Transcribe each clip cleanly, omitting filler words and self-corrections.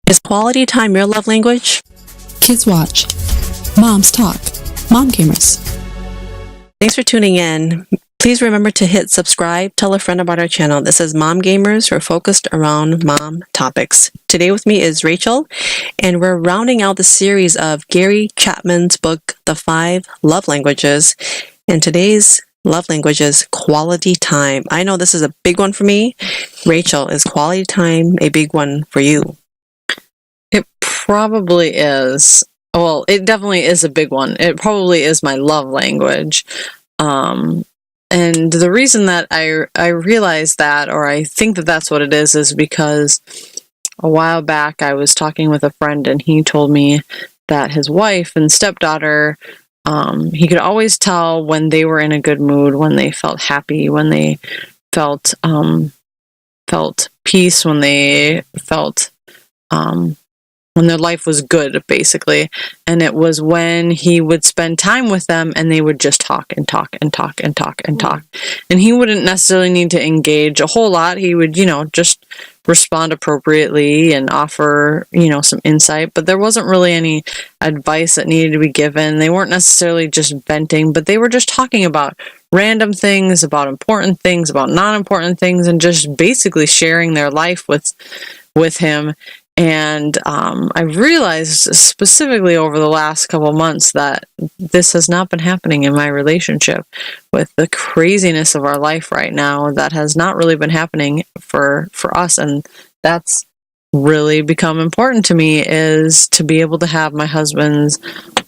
Is quality time your love language? Kids watch. Moms talk. MomGamers. Thanks for tuning in. Please remember to hit subscribe, tell a friend about our channel. This is MomGamers. We're focused around mom topics. Today with me is Rachel, and we're rounding out the series of Gary Chapman's book, The 5 Love Languages. And today's love language is quality time. I know this is a big one for me. Rachel, is quality time a big one for you? It probably is. Well, it definitely is a big one. It probably is my love language. And the reason that I realized that, or I think that that's what it is because a while back I was talking with a friend and he told me that his wife and stepdaughter, he could always tell when they were in a good mood, when they felt happy, when they felt peace, when they felt when their life was good, basically. And it was when he would spend time with them and they would just talk and talk and talk and talk and talk. And he wouldn't necessarily need to engage a whole lot. He would, just respond appropriately and offer, some insight. But there wasn't really any advice that needed to be given. They weren't necessarily just venting, but they were just talking about random things, about important things, about non-important things, and just basically sharing their life with him. And I realized specifically over the last couple months that this has not been happening in my relationship. With the craziness of our life right now, that has not really been happening for us. And that's really become important to me, is to be able to have my husband's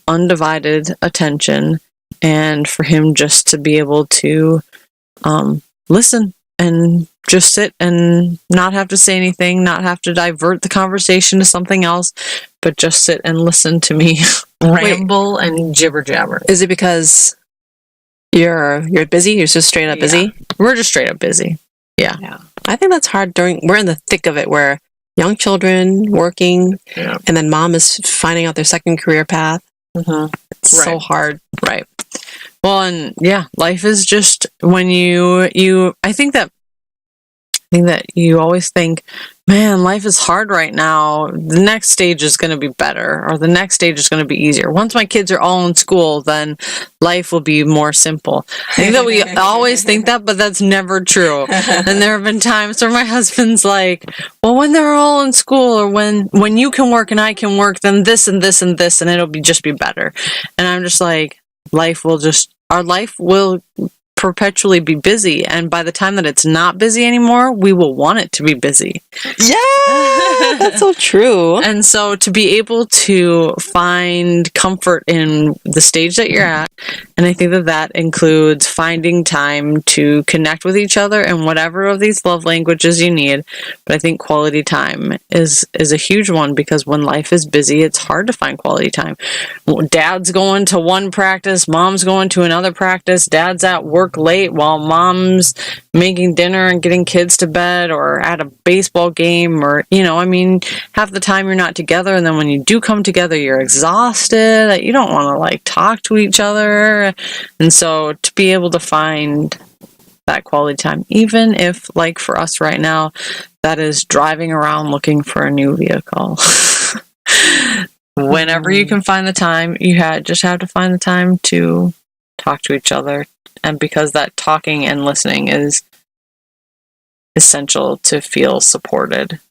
undivided attention and for him just to be able to listen and just sit and not have to say anything, not have to divert the conversation to something else, but just sit and listen to me ramble and jibber jabber. Is it because you're busy? You're just straight up busy? We're just straight up busy. Yeah. I think that's hard we're in the thick of it, where young children working, and then mom is finding out their second career path. It's so hard. Right. Well, and life is just when I think that you always think, man, life is hard right now. The next stage is going to be better, or the next stage is going to be easier. Once my kids are all in school, then life will be more simple. I think that we always think that, but that's never true. And there have been times where my husband's like, well, when they're all in school, or when you can work and I can work, then this and this and this, and it'll just be better. And I'm just like, our life will perpetually be busy, and by the time that it's not busy anymore, we will want it to be busy. Yeah, that's so true. And so to be able to find comfort in the stage that you're at, and I think that includes finding time to connect with each other in whatever of these love languages you need. But I think quality time is a huge one, because when life is busy, it's hard to find quality time. Dad's going to one practice, mom's going to another practice, dad's at work late while mom's making dinner and getting kids to bed, or at a baseball game, or half the time you're not together, and then when you do come together, you're exhausted, that you don't want to talk to each other. And so to be able to find that quality time, even if for us right now, that is driving around looking for a new vehicle. Whenever you can find the time, you just have to find the time to talk to each other. And because that talking and listening is essential to feel supported.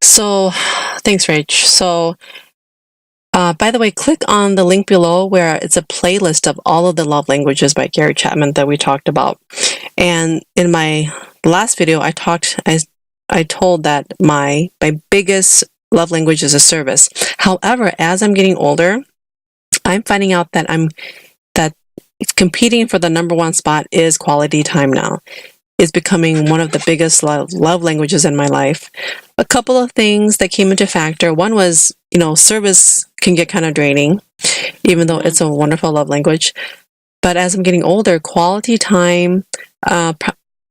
So, thanks, Rach. So, by the way, click on the link below where it's a playlist of all of the love languages by Gary Chapman that we talked about. And in my last video, I told that my biggest love language is a service. However, as I'm getting older, I'm finding out that competing for the number one spot is quality time now. It's becoming one of the biggest love languages in my life. A couple of things that came into factor. One was, service can get kind of draining, even though it's a wonderful love language. But as I'm getting older, quality time,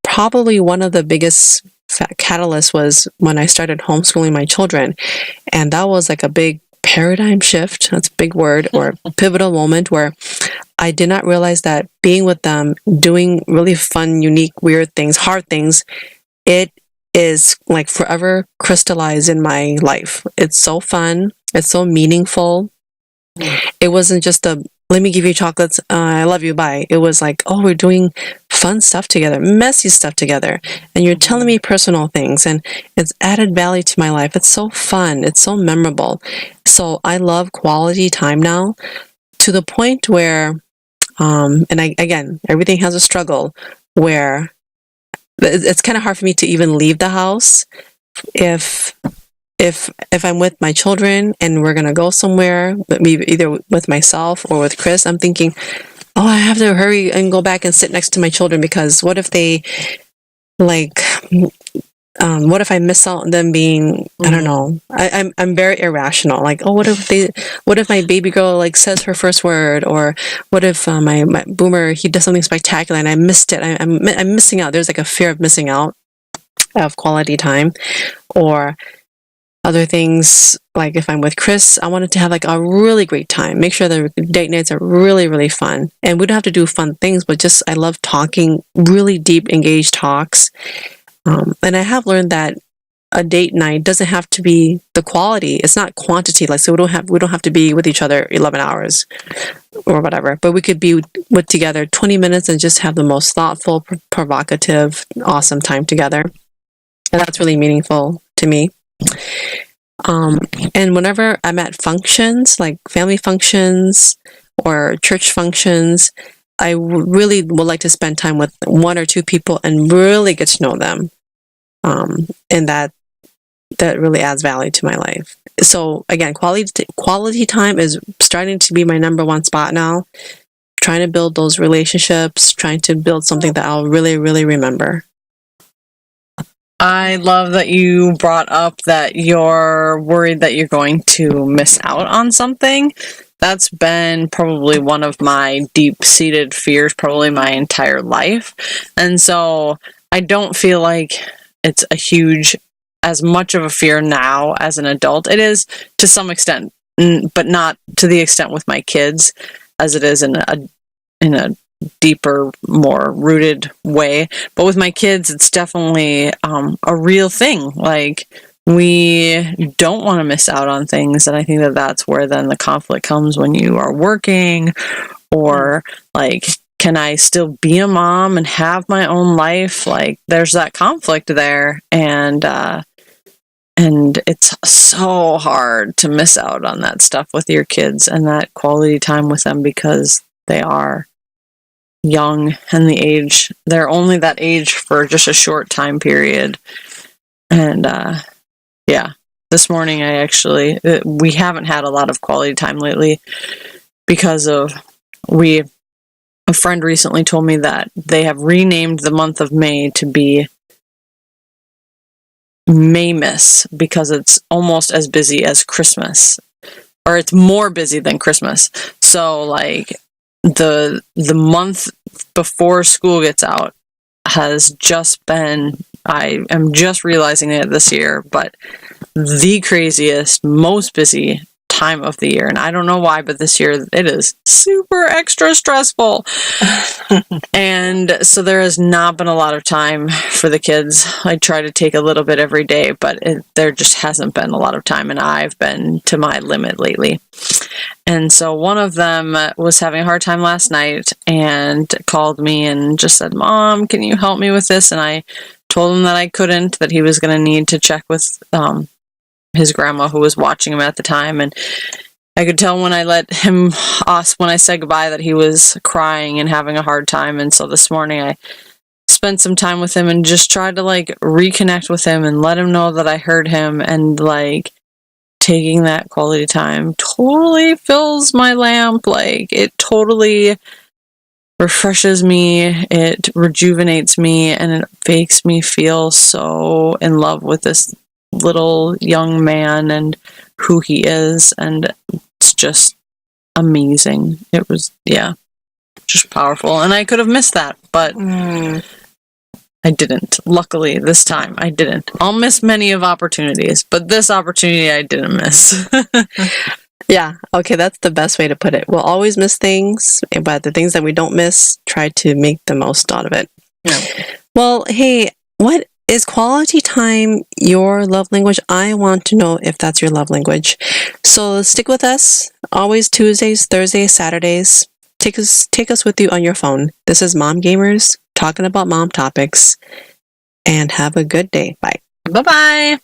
probably one of the biggest catalysts was when I started homeschooling my children. And that was a big paradigm shift, that's a big word, or pivotal moment where I did not realize that being with them, doing really fun, unique, weird things, hard things, it is like forever crystallized in my life. It's so fun. It's so meaningful. It wasn't just a, let me give you chocolates, I love you, bye. It was like, oh, we're doing fun stuff together, messy stuff together. And you're telling me personal things, and it's added value to my life. It's so fun. It's so memorable. So I love quality time now, to the point where, again, everything has a struggle where it's kind of hard for me to even leave the house if I'm with my children and we're gonna go somewhere, maybe either with myself or with Chris. I'm thinking, oh, I have to hurry and go back and sit next to my children, because what if they like, what if I miss out on them being, I don't know. I'm very irrational. Like, oh, what if my baby girl like says her first word, or what if my boomer, he does something spectacular and I missed it. I'm missing out. There's like a fear of missing out of quality time, or other things. Like if I'm with Chris, I wanted to have like a really great time. Make sure the date nights are really, really fun. And we don't have to do fun things, but just, I love talking, really deep, engaged talks. And I have learned that a date night doesn't have to be the quality. It's not quantity. Like, so we don't have to be with each other 11 hours or whatever, but we could be with together 20 minutes and just have the most thoughtful, provocative, awesome time together. And that's really meaningful to me. And whenever I'm at functions, like family functions or church functions, I really would like to spend time with one or two people and really get to know them. And that really adds value to my life. So again, quality time is starting to be my number one spot now. Trying to build those relationships, trying to build something that I'll really, really remember. I love that you brought up that you're worried that you're going to miss out on something. That's been probably one of my deep-seated fears probably my entire life. And so I don't feel like it's as much of a fear now as an adult. It is to some extent, but not to the extent with my kids as it is in a deeper, more rooted way. But with my kids, it's definitely a real thing. Like, we don't want to miss out on things. And I think that's where then the conflict comes when you are working, or like, can I still be a mom and have my own life? Like, there's that conflict there. And it's so hard to miss out on that stuff with your kids and that quality time with them, because they are young and they're only that age for just a short time period. And this morning we haven't had a lot of quality time lately because a friend recently told me that they have renamed the month of May to be Maymas, because it's almost as busy as Christmas, or it's more busy than Christmas. So like the month before school gets out has just been, I am just realizing it this year, but the craziest, most busy time of the year. And I don't know why, but this year it is super extra stressful. And so there has not been a lot of time for the kids. I try to take a little bit every day, but there just hasn't been a lot of time, and I've been to my limit lately. And so one of them was having a hard time last night and called me and just said, "Mom, can you help me with this?" And I told him that I couldn't, that he was going to need to check with his grandma, who was watching him at the time. And I could tell when I when I said goodbye, that he was crying and having a hard time. And so this morning I spent some time with him and just tried to like reconnect with him and let him know that I heard him. And like, taking that quality time totally fills my lamp. Like, it totally refreshes me, it rejuvenates me, and it makes me feel so in love with this little young man and who he is. And it's just amazing. It was, just powerful. And I could have missed that, but I didn't. Luckily, this time I didn't. I'll miss many of opportunities, but this opportunity I didn't miss. Yeah, okay, that's the best way to put it. We'll always miss things, but the things that we don't miss, try to make the most out of it. Yeah. Well, hey, what Is quality time your love language? I want to know if that's your love language. So stick with us. Always Tuesdays, Thursdays, Saturdays. Take us with you on your phone. This is Mom Gamers talking about mom topics. And have a good day. Bye. Bye-bye.